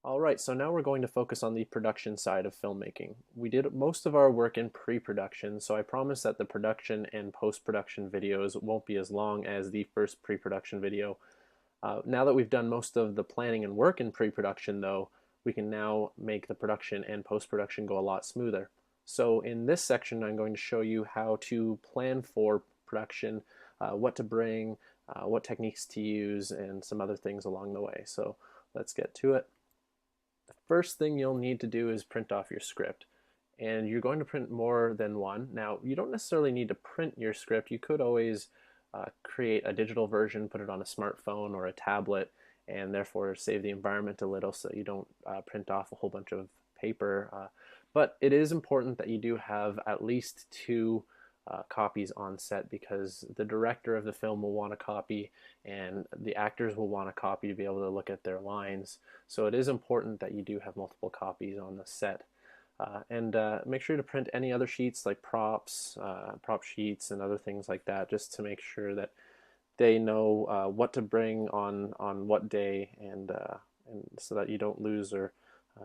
Alright, so now we're going to focus on the production side of filmmaking. We did most of our work in pre-production, so I promise that the production and post-production videos won't be as long as the first pre-production video. Now that we've done most of the planning and work in pre-production though, we can now make the production and post-production go a lot smoother. So in this section I'm going to show you how to plan for production, what to bring, what techniques to use, and some other things along the way. So let's get to it. The first thing you'll need to do is print off your script. And you're going to print more than one. Now, you don't necessarily need to print your script. You could always create a digital version, put it on a smartphone or a tablet, and therefore save the environment a little so you don't print off a whole bunch of paper. But it is important that you do have at least two copies on set, because the director of the film will want a copy and the actors will want a copy to be able to look at their lines. So it is important that you do have multiple copies on the set. And make sure to print any other sheets like props, prop sheets, and other things like that, just to make sure that they know what to bring on what day, and so that you don't lose or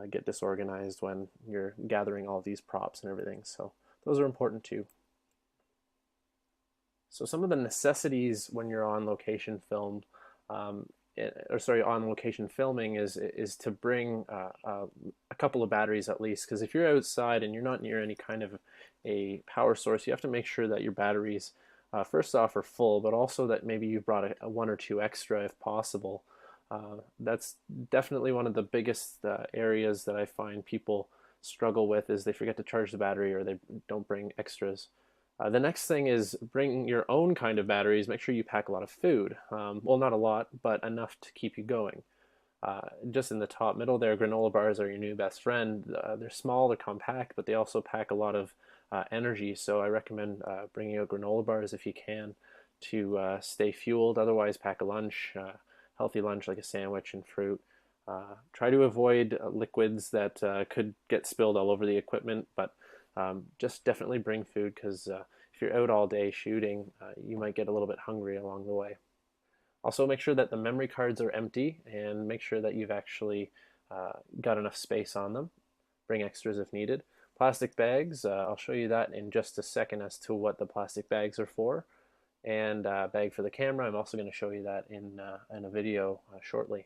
get disorganized when you're gathering all these props and everything. So those are important too. So some of the necessities when you're on location film, on location filming is to bring a couple of batteries at least, because if you're outside and you're not near any kind of a power source, you have to make sure that your batteries, first off, are full, but also that maybe you brought a one or two extra if possible. That's definitely one of the biggest areas that I find people struggle with, is they forget to charge the battery or they don't bring extras. The next thing is bring your own kind of batteries. Make sure you pack a lot of food. Well, not a lot, but enough to keep you going. Just in the top middle there, granola bars are your new best friend. They're small, they're compact, but they also pack a lot of energy. So I recommend bringing out granola bars if you can to stay fueled. Otherwise, pack a lunch, healthy lunch like a sandwich and fruit. Try to avoid liquids that could get spilled all over the equipment, but just definitely bring food, because if you're out all day shooting, you might get a little bit hungry along the way. Also, make sure that the memory cards are empty, and make sure that you've actually got enough space on them. Bring extras if needed. Plastic bags, I'll show you that in just a second as to what the plastic bags are for. And bag for the camera, I'm also going to show you that in a video shortly.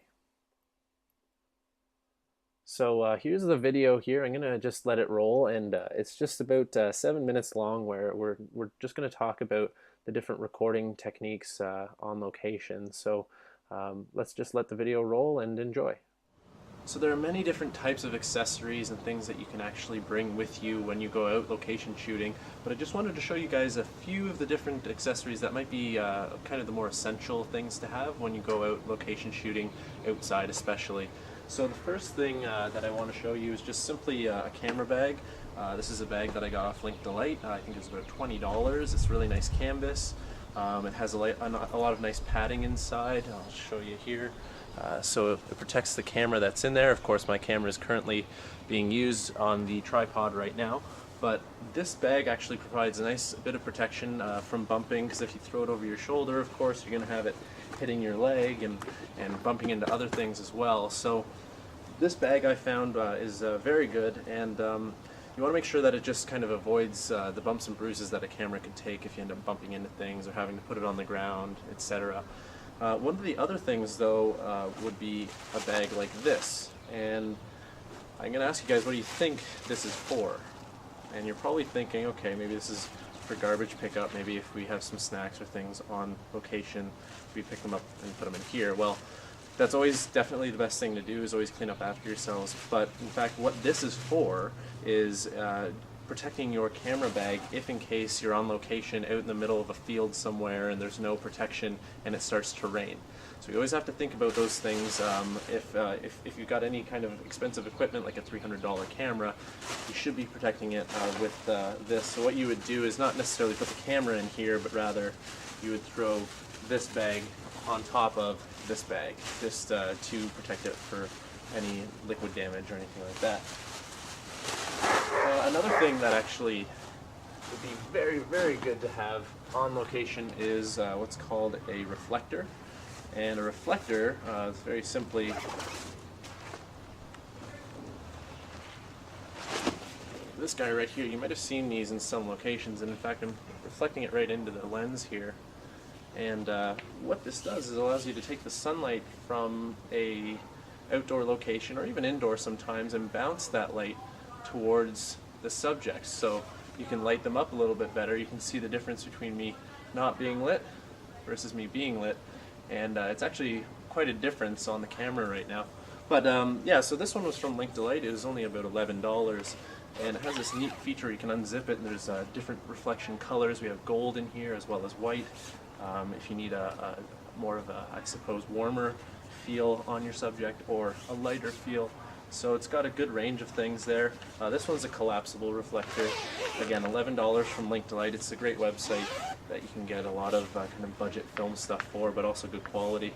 So here's the video here. I'm gonna just let it roll, and it's just about 7 minutes long, where we're just gonna talk about the different recording techniques on location. So let's just let the video roll and enjoy. So there are many different types of accessories and things that you can actually bring with you when you go out location shooting, but I just wanted to show you guys a few of the different accessories that might be kind of the more essential things to have when you go out location shooting, outside especially. So the first thing that I want to show you is just simply a camera bag. This is a bag that I got off Link Delight. I think it's about $20. It's really nice canvas. It has a lot of nice padding inside. I'll show you here. So it protects the camera that's in there. Of course, my camera is currently being used on the tripod right now, but this bag actually provides a nice bit of protection from bumping, because if you throw it over your shoulder, of course, you're going to have it hitting your leg and bumping into other things as well. So this bag I found is very good, and you want to make sure that it just kind of avoids the bumps and bruises that a camera can take if you end up bumping into things or having to put it on the ground, etc. One of the other things, though, would be a bag like this, and I'm going to ask you guys, what do you think this is for? And you're probably thinking, okay, maybe this is for garbage pickup. Maybe if we have some snacks or things on location, we pick them up and put them in here. Well, that's always definitely the best thing to do, is always clean up after yourselves. But in fact, what this is for is protecting your camera bag if in case you're on location out in the middle of a field somewhere and there's no protection and it starts to rain. So you always have to think about those things. If you've got any kind of expensive equipment like a $300 camera, you should be protecting it with this. So what you would do is not necessarily put the camera in here, but rather you would throw this bag on top of this bag, just to protect it for any liquid damage or anything like that. Another thing that actually would be very, very good to have on location is what's called a reflector. And a reflector is very simply this guy right here, you might have seen these in some locations, and in fact I'm reflecting it right into the lens here. And what this does is it allows you to take the sunlight from a outdoor location, or even indoor sometimes, and bounce that light towards the subjects. So you can light them up a little bit better. You can see the difference between me not being lit versus me being lit. And it's actually quite a difference on the camera right now. But yeah, so this one was from Link Delight. It was only about $11. And it has this neat feature, you can unzip it, and there's different reflection colors. We have gold in here as well as white. If you need a more of a, I suppose, warmer feel on your subject, or a lighter feel. So it's got a good range of things there. This one's a collapsible reflector. Again, $11 from Link Delight. It's a great website that you can get a lot of kind of budget film stuff for, but also good quality.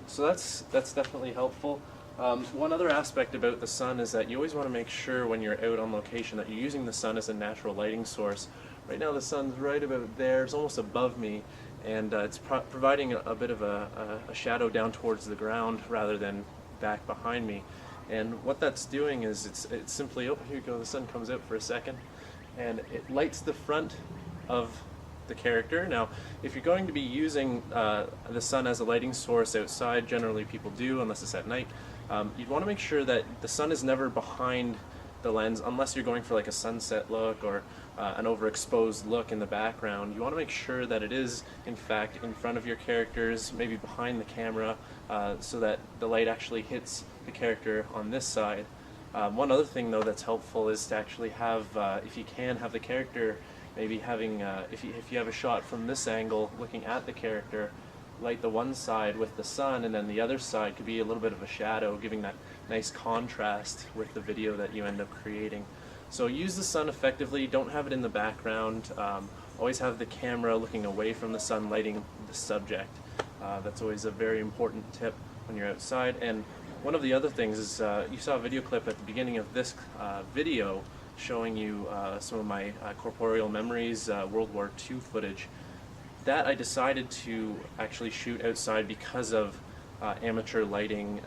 So that's definitely helpful. One other aspect about the sun is that you always want to make sure when you're out on location that you're using the sun as a natural lighting source. Right now the sun's right about there, it's almost above me, and it's providing a bit of a shadow down towards the ground rather than back behind me. And what that's doing is it's simply, oh, here you go, the sun comes out for a second, and it lights the front of the character. Now, if you're going to be using the sun as a lighting source outside, generally people do, unless it's at night, you'd want to make sure that the sun is never behind the lens, unless you're going for like a sunset look or an overexposed look in the background. You want to make sure that it is, in fact, in front of your characters, maybe behind the camera, so that the light actually hits the character on this side. One other thing, though, that's helpful is to actually have, if you can, have the character maybe having, if you have a shot from this angle looking at the character, light the one side with the sun, and then the other side could be a little bit of a shadow, giving that nice contrast with the video that you end up creating. So use the sun effectively, don't have it in the background, always have the camera looking away from the sun, lighting the subject. That's always a very important tip when you're outside. And one of the other things is, you saw a video clip at the beginning of this video showing you some of my corporeal memories, World War II footage. That I decided to actually shoot outside because of amateur lighting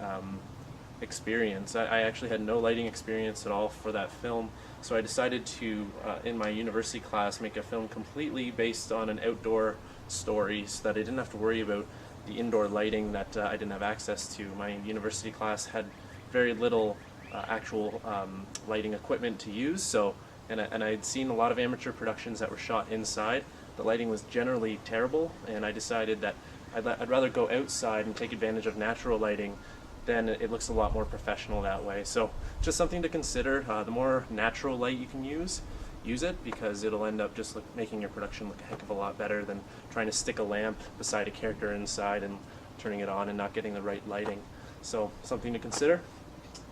experience. I actually had no lighting experience at all for that film, so I decided to, in my university class, make a film completely based on an outdoor story so that I didn't have to worry about the indoor lighting that I didn't have access to. My university class had very little actual lighting equipment to use, so and I'd seen a lot of amateur productions that were shot inside. The lighting was generally terrible, and I decided that I'd rather go outside and take advantage of natural lighting. Then it looks a lot more professional that way. So just something to consider. The more natural light you can use it, because it'll end up just making your production look a heck of a lot better than trying to stick a lamp beside a character inside and turning it on and not getting the right lighting. So something to consider.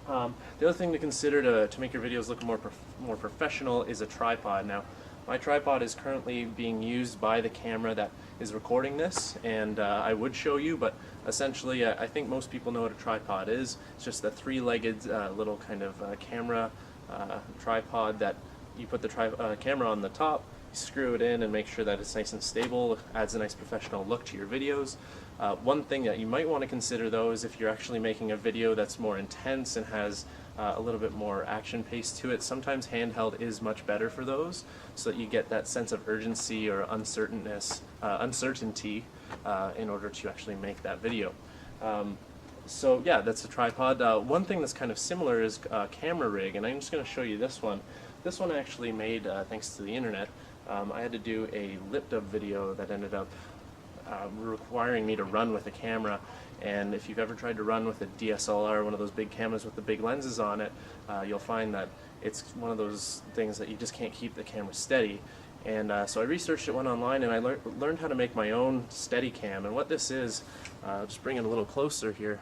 The other thing to consider to make your videos look more professional is a tripod. Now, my tripod is currently being used by the camera that is recording this, and I would show you, but essentially I think most people know what a tripod is. It's just a three-legged little kind of camera tripod that you put the camera on the top, you screw it in and make sure that it's nice and stable, adds a nice professional look to your videos. One thing that you might want to consider, though, is if you're actually making a video that's more intense and has a little bit more action pace to it, sometimes handheld is much better for those, so that you get that sense of urgency or uncertainty in order to actually make that video. So yeah, that's a tripod. One thing that's kind of similar is a camera rig, and I'm just going to show you this one. This one I actually made thanks to the internet. I had to do a lip dub video that ended up requiring me to run with a camera, and if you've ever tried to run with a DSLR, one of those big cameras with the big lenses on it, you'll find that it's one of those things that you just can't keep the camera steady. And so I researched it, went online, and I learned how to make my own Steadicam. And what this is, just bring it a little closer here,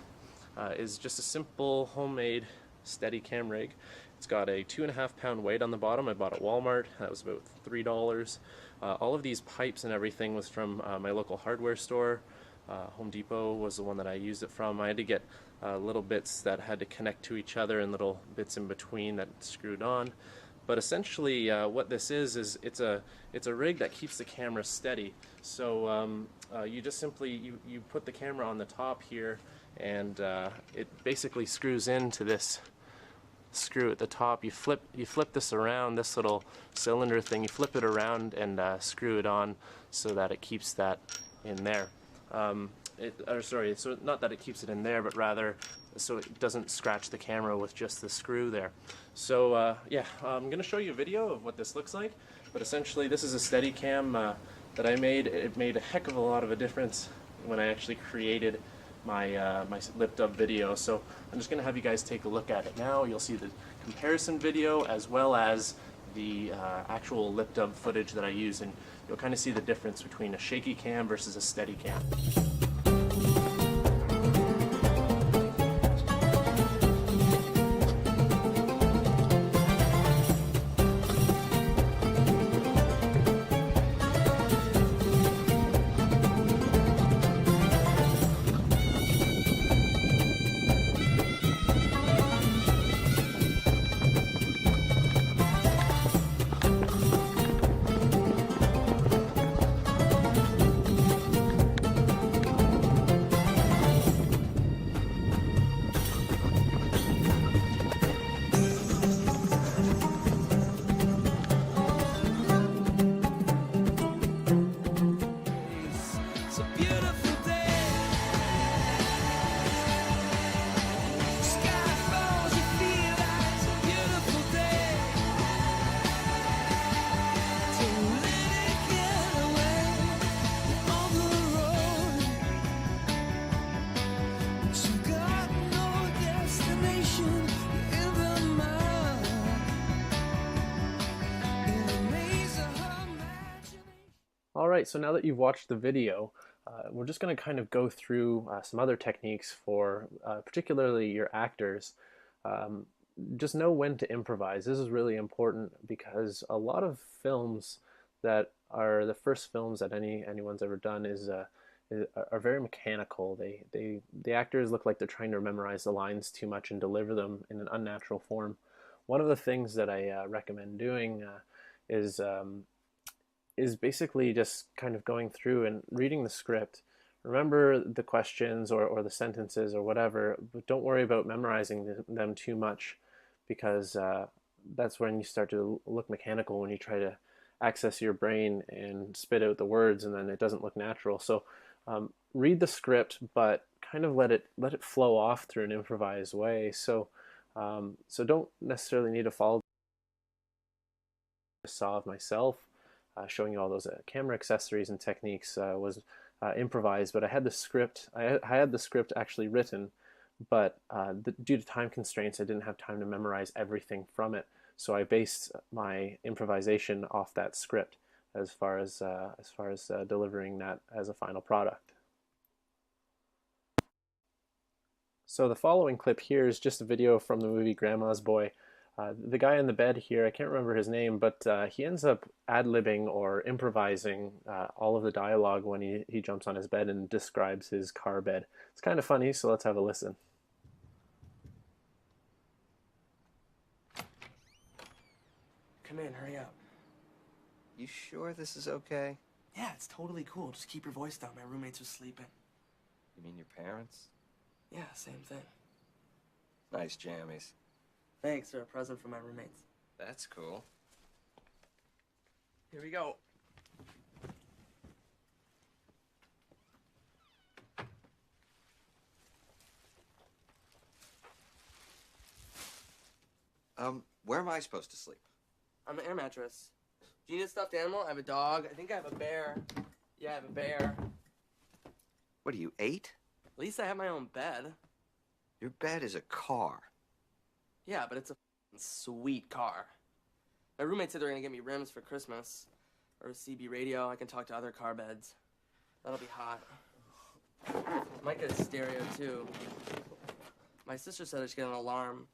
is just a simple homemade Steadicam rig. It's got a 2.5 pound weight on the bottom. I bought at Walmart. That was about $3. All of these pipes and everything was from my local hardware store. Home Depot was the one that I used it from. I had to get little bits that had to connect to each other and little bits in between that screwed on. But essentially what this is it's a rig that keeps the camera steady. So you just simply you put the camera on the top here, and it basically screws into this screw at the top. You flip this around, this little cylinder thing, you flip it around and screw it on so that it keeps that in there. So not that it keeps it in there, but rather so it doesn't scratch the camera with just the screw there. So yeah, I'm going to show you a video of what this looks like, but essentially this is a Steadicam that I made. It made a heck of a lot of a difference when I actually created my my lip dub video. So I'm just going to have you guys take a look at it now. You'll see the comparison video as well as the actual lip dub footage that I use, and you'll kind of see the difference between a shaky cam versus a steady cam. Alright, so now that you've watched the video, we're just going to kind of go through some other techniques for particularly your actors. Just know when to improvise. This is really important because a lot of films that are the first films that anyone's ever done are very mechanical. The actors look like they're trying to memorize the lines too much and deliver them in an unnatural form. One of the things that I recommend doing is basically just kind of going through and reading the script. Remember the questions or the sentences or whatever, but don't worry about memorizing them too much, because that's when you start to look mechanical, when you try to access your brain and spit out the words and then it doesn't look natural. So read the script, but kind of let it flow off through an improvised way. So don't necessarily need to follow the saw of myself. Showing you all those camera accessories and techniques was improvised, but I had the script. I had the script actually written, but due to time constraints, I didn't have time to memorize everything from it. So I based my improvisation off that script as far as delivering that as a final product. So the following clip here is just a video from the movie Grandma's Boy. The guy in the bed here, I can't remember his name, but he ends up ad-libbing or improvising all of the dialogue when he jumps on his bed and describes his car bed. It's kind of funny, so let's have a listen. Come in, hurry up. You sure this is okay? Yeah, it's totally cool. Just keep your voice down. My roommates are sleeping. You mean your parents? Yeah, same thing. Nice jammies. Thanks, they're a present for my roommates. That's cool. Here we go. Where am I supposed to sleep? On the air mattress. Do you need a stuffed animal? I have a dog. I think I have a bear. Yeah, I have a bear. What are you, 8? At least I have my own bed. Your bed is a car. Yeah, but it's a sweet car. My roommate said they're gonna get me rims for Christmas. Or a CB radio. I can talk to other car beds. That'll be hot. Might get a stereo, too. My sister said I should get an alarm.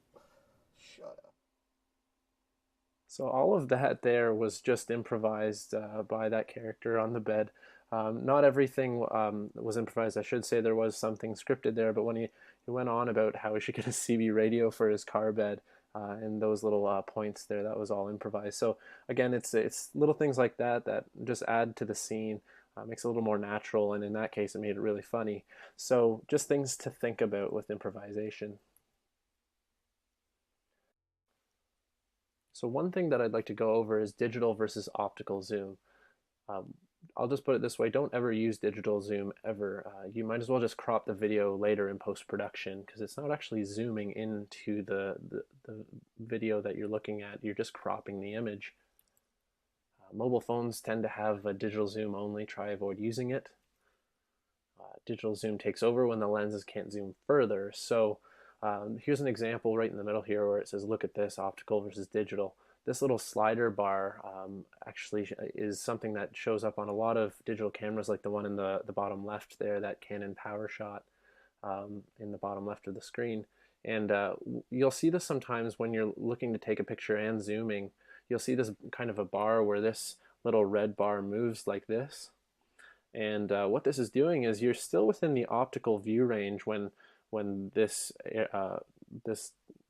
Shut up. So all of that there was just improvised by that character on the bed. Not everything was improvised. I should say there was something scripted there, but when he went on about how he should get a CB radio for his car bed and those little points there, that was all improvised. So again, it's little things like that that just add to the scene, makes it a little more natural, and in that case it made it really funny. So just things to think about with improvisation. So one thing that I'd like to go over is digital versus optical zoom. Um, I'll just put it this way, don't ever use digital zoom ever. You might as well just crop the video later in post-production because it's not actually zooming into the video that you're looking at, you're just cropping the image. Mobile phones tend to have a digital zoom only, try avoid using it. Digital zoom takes over when the lenses can't zoom further. So here's an example right in the middle here where it says, look at this, optical versus digital. This little slider bar actually is something that shows up on a lot of digital cameras, like the one in the bottom left there, that Canon PowerShot in the bottom left of the screen. And you'll see this sometimes when you're looking to take a picture and zooming. You'll see this kind of a bar where this little red bar moves like this. And what this is doing is you're still within the optical view range when this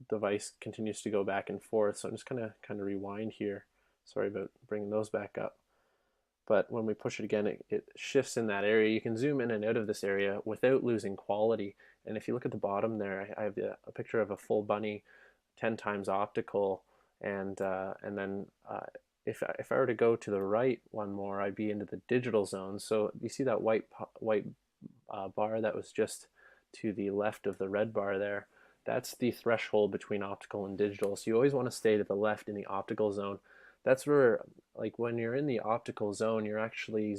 device continues to go back and forth. So I'm just gonna kind of rewind here. Sorry about bringing those back up. But when we push it again, it shifts in that area. You can zoom in and out of this area without losing quality. And if you look at the bottom there, I have a picture of a full bunny, 10 times optical, and then if I were to go to the right one more, I'd be into the digital zone. So you see that white bar that was just to the left of the red bar there? That's the threshold between optical and digital. So you always want to stay to the left in the optical zone. That's where, like when you're in the optical zone, you're actually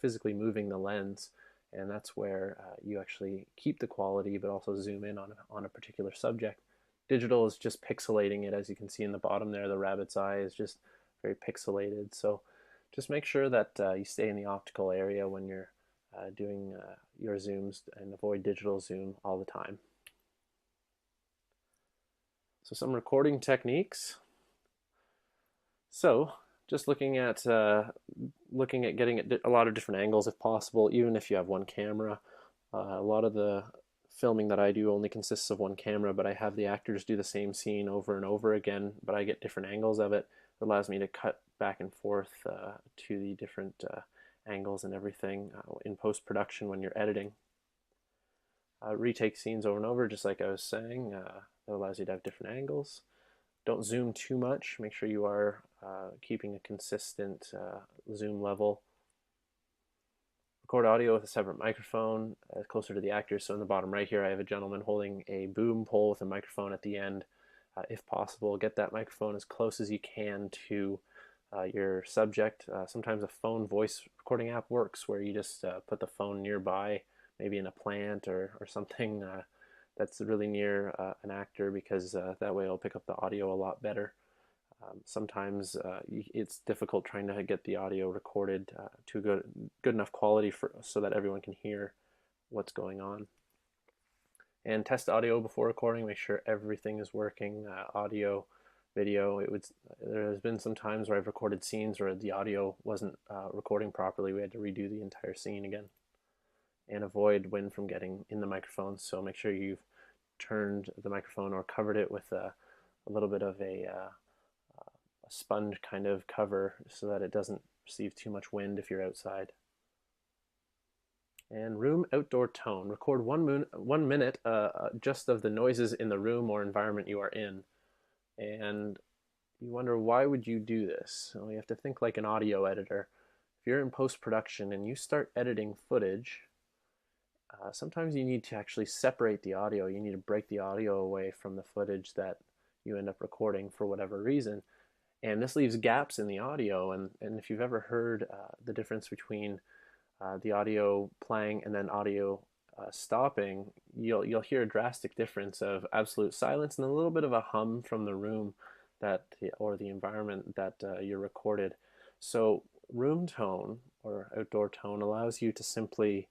physically moving the lens, and that's where you actually keep the quality but also zoom in on a particular subject. Digital is just pixelating it, as you can see in the bottom there. The rabbit's eye is just very pixelated. So just make sure that you stay in the optical area when you're doing your zooms, and avoid digital zoom all the time. So some recording techniques. So just looking at getting a lot of different angles if possible, even if you have one camera. A lot of the filming that I do only consists of one camera, but I have the actors do the same scene over and over again, but I get different angles of it. It allows me to cut back and forth to the different angles and everything in post-production when you're editing. Retake scenes over and over, just like I was saying. That allows you to have different angles. Don't zoom too much. Make sure you are keeping a consistent zoom level. Record audio with a separate microphone closer to the actors. So in the bottom right here, I have a gentleman holding a boom pole with a microphone at the end. If possible, get that microphone as close as you can to your subject. Sometimes a phone voice recording app works where you just put the phone nearby, maybe in a plant or something that's really near an actor, because that way it'll pick up the audio a lot better. Sometimes it's difficult trying to get the audio recorded to good enough quality so that everyone can hear what's going on. And test audio before recording. Make sure everything is working. Audio, video. There has been some times where I've recorded scenes where the audio wasn't recording properly. We had to redo the entire scene again. And avoid wind from getting in the microphone. So make sure you've turned the microphone or covered it with a little bit of a sponge kind of cover so that it doesn't receive too much wind if you're outside. And room outdoor tone. Record 1 minute just of the noises in the room or environment you are in. And you wonder, why would you do this? Well, you have to think like an audio editor. If you're in post-production and you start editing footage, sometimes you need to actually separate the audio. You need to break the audio away from the footage that you end up recording for whatever reason. And this leaves gaps in the audio. And if you've ever heard the difference between the audio playing and then audio stopping, you'll hear a drastic difference of absolute silence and a little bit of a hum from the room or the environment that you're recorded. So room tone or outdoor tone allows you to simply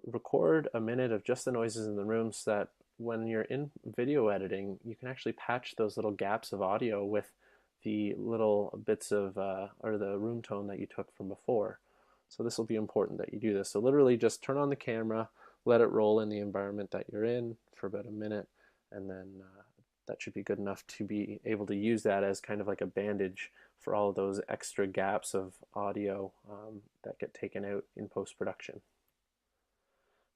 record a minute of just the noises in the room, so that when you're in video editing, you can actually patch those little gaps of audio with the little bits of or the room tone that you took from before. So this will be important that you do this. So literally just turn on the camera, let it roll in the environment that you're in for about a minute, and then that should be good enough to be able to use that as kind of like a bandage for all of those extra gaps of audio that get taken out in post-production.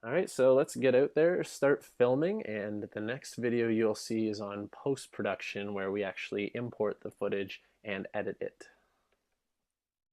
All right, so let's get out there, start filming, and the next video you'll see is on post-production where we actually import the footage and edit it.